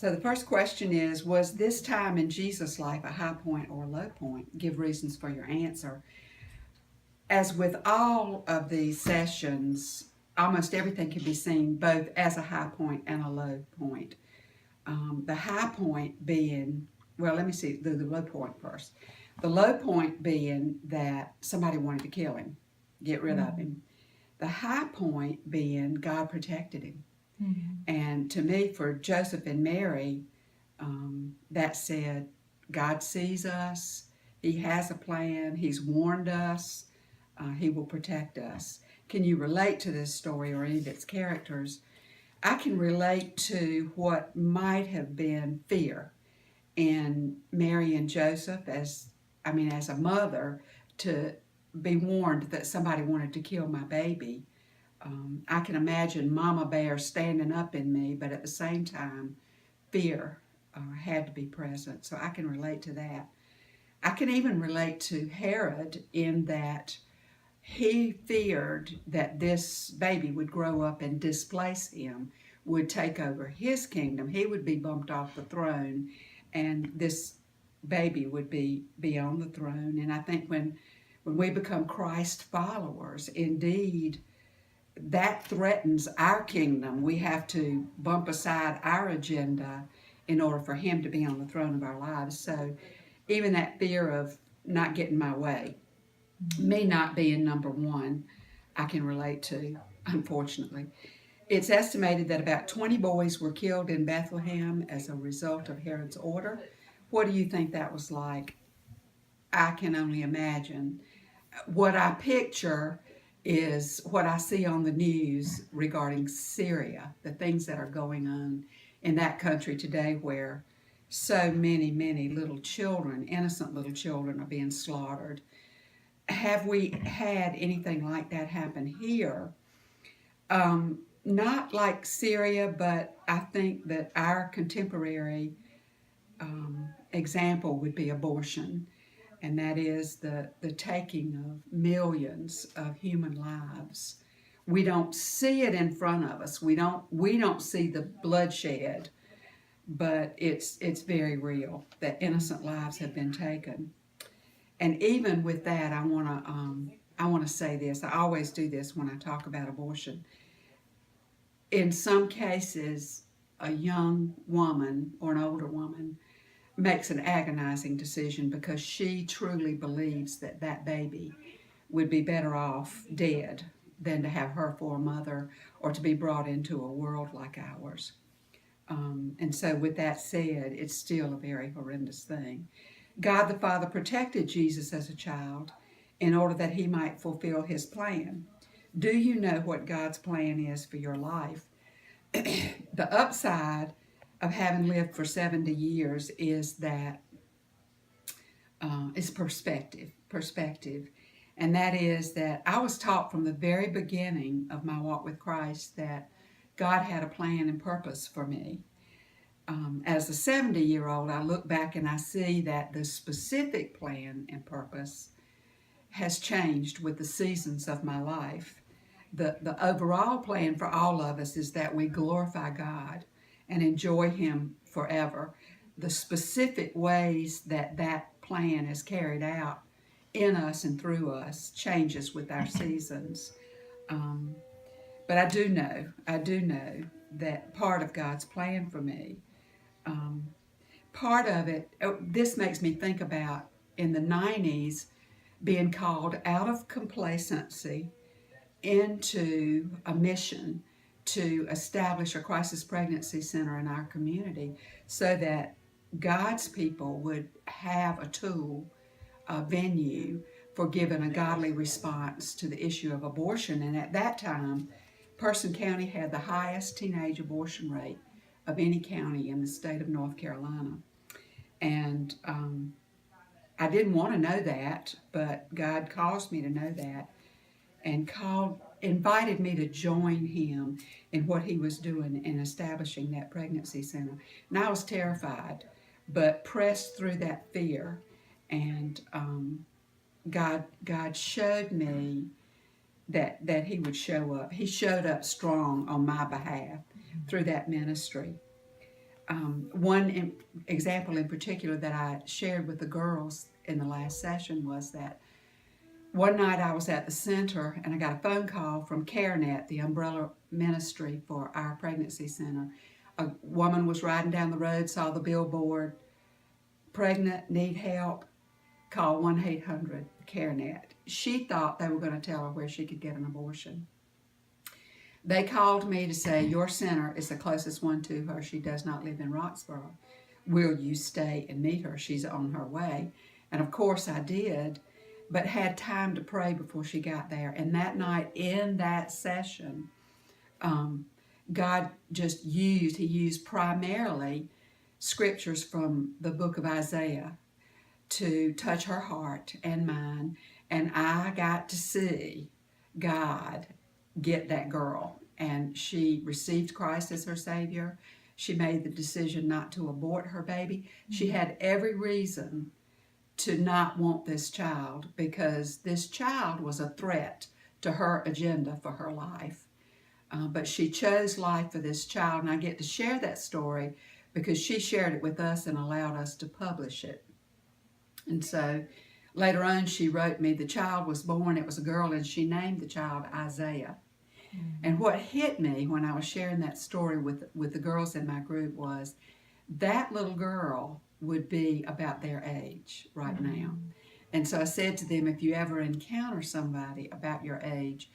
So the first question is, was this time in Jesus' life a high point or a low point? Give reasons for your answer. As with all of these sessions, almost everything can be seen both as a high point and a low point. The high point being, well, let me see, the low point first. The low point being that somebody wanted to kill him, get rid of him. The high point being God protected him. And to me, for Joseph and Mary, that said, God sees us, He has a plan, He's warned us, He will protect us. Can you relate to this story or any of its characters? I can relate to what might have been fear in Mary and Joseph as a mother, to be warned that somebody wanted to kill my baby. I can imagine Mama Bear standing up in me, but at the same time, fear had to be present. So I can relate to that. I can even relate to Herod in that he feared that this baby would grow up and displace him, would take over his kingdom. He would be bumped off the throne, and this baby would be on the throne. And I think when we become Christ followers, indeed, that threatens our kingdom. We have to bump aside our agenda in order for Him to be on the throne of our lives. So even that fear of not getting my way, me not being number one, I can relate to, unfortunately. It's estimated that about 20 boys were killed in Bethlehem as a result of Herod's order. What do you think that was like? I can only imagine. What I picture is what I see on the news regarding Syria, the things that are going on in that country today, where so many little children, innocent little children, are being slaughtered. Have we had anything like that happen here? Not like Syria, but I think that our contemporary example would be abortion, and that is the taking of millions of human lives. We don't see it in front of us. We don't see the bloodshed, but it's very real that innocent lives have been taken. And even with that, I want to say this. I always do this when I talk about abortion. In some cases, a young woman or an older woman makes an agonizing decision because she truly believes that that baby would be better off dead than to have her for a mother or to be brought into a world like ours. And so with that said, it's still a very horrendous thing. God the Father protected Jesus as a child in order that He might fulfill His plan. Do you know what God's plan is for your life? The upside of having lived for 70 years is that is perspective. And that is that I was taught from the very beginning of my walk with Christ that God had a plan and purpose for me. As a 70-year-old, I look back and I see that the specific plan and purpose has changed with the seasons of my life. The overall plan for all of us is that we glorify God and enjoy Him forever. The specific ways that that plan is carried out in us and through us changes with our seasons. But I do know that part of God's plan for me, part of it, this makes me think about in the 90s being called out of complacency into a mission to establish a crisis pregnancy center in our community so that God's people would have a tool, a venue for giving a godly response to the issue of abortion. And at that time, Person County had the highest teenage abortion rate of any county in the state of North Carolina. And I didn't want to know that, but God caused me to know that and invited me to join Him in what He was doing in establishing that pregnancy center. And I was terrified, but pressed through that fear. And God showed me that He would show up. He showed up strong on my behalf through that ministry. example in particular that I shared with the girls in the last session was that one night I was at the center and I got a phone call from CareNet, the umbrella ministry for our pregnancy center. A woman was riding down the road, saw the billboard, pregnant, need help, call 1-800-CareNet. She thought they were going to tell her where she could get an abortion. They called me to say, your center is the closest one to her. She does not live in Roxborough. Will you stay and meet her? She's on her way. And of course I did, but had time to pray before she got there. And that night in that session, God just used primarily scriptures from the book of Isaiah to touch her heart and mine. And I got to see God get that girl. And she received Christ as her Savior. She made the decision not to abort her baby. She had every reason to not want this child because this child was a threat to her agenda for her life. But she chose life for this child, and I get to share that story because she shared it with us and allowed us to publish it. And so later on she wrote me, the child was born, it was a girl, and she named the child Isaiah. And what hit me when I was sharing that story with the girls in my group was that little girl would be about their age right now. And so I said to them, if you ever encounter somebody about your age,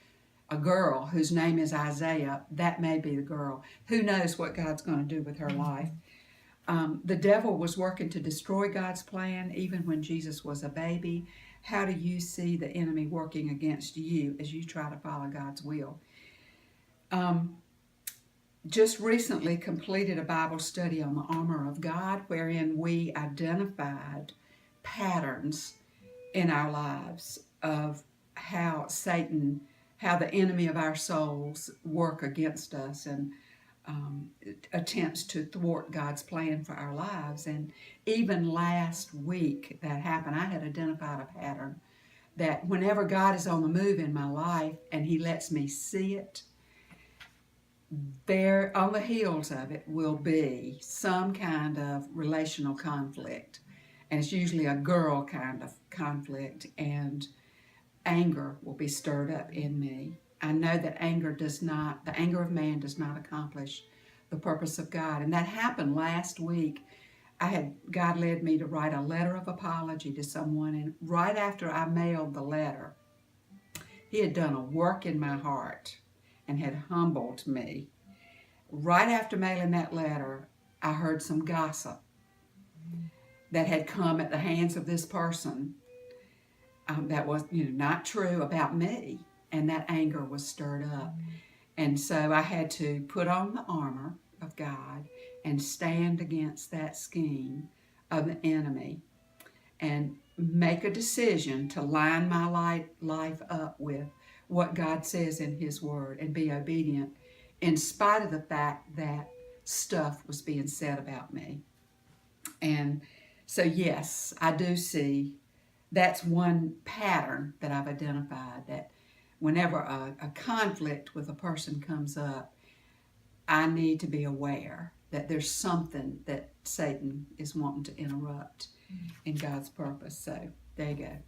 a girl whose name is Isaiah, that may be the girl. Who knows what God's going to do with her life? The devil was working to destroy God's plan even when Jesus was a baby. How do you see the enemy working against you as you try to follow God's will? Just recently completed a Bible study on the armor of God, wherein we identified patterns in our lives of how Satan, how the enemy of our souls work against us and attempts to thwart God's plan for our lives. And even last week that happened, I had identified a pattern that whenever God is on the move in my life and He lets me see it, there on the heels of it will be some kind of relational conflict. And it's usually a girl kind of conflict, and anger will be stirred up in me. I know that the anger of man does not accomplish the purpose of God. And that happened last week. God led me to write a letter of apology to someone, and right after I mailed the letter, He had done a work in my heart and had humbled me. Right after mailing that letter, I heard some gossip that had come at the hands of this person that was not true about me, and that anger was stirred up. And so I had to put on the armor of God and stand against that scheme of the enemy and make a decision to line my life up with what God says in His Word and be obedient in spite of the fact that stuff was being said about me. And so yes, I do see that's one pattern that I've identified, that whenever a conflict with a person comes up, I need to be aware that there's something that Satan is wanting to interrupt in God's purpose. So there you go.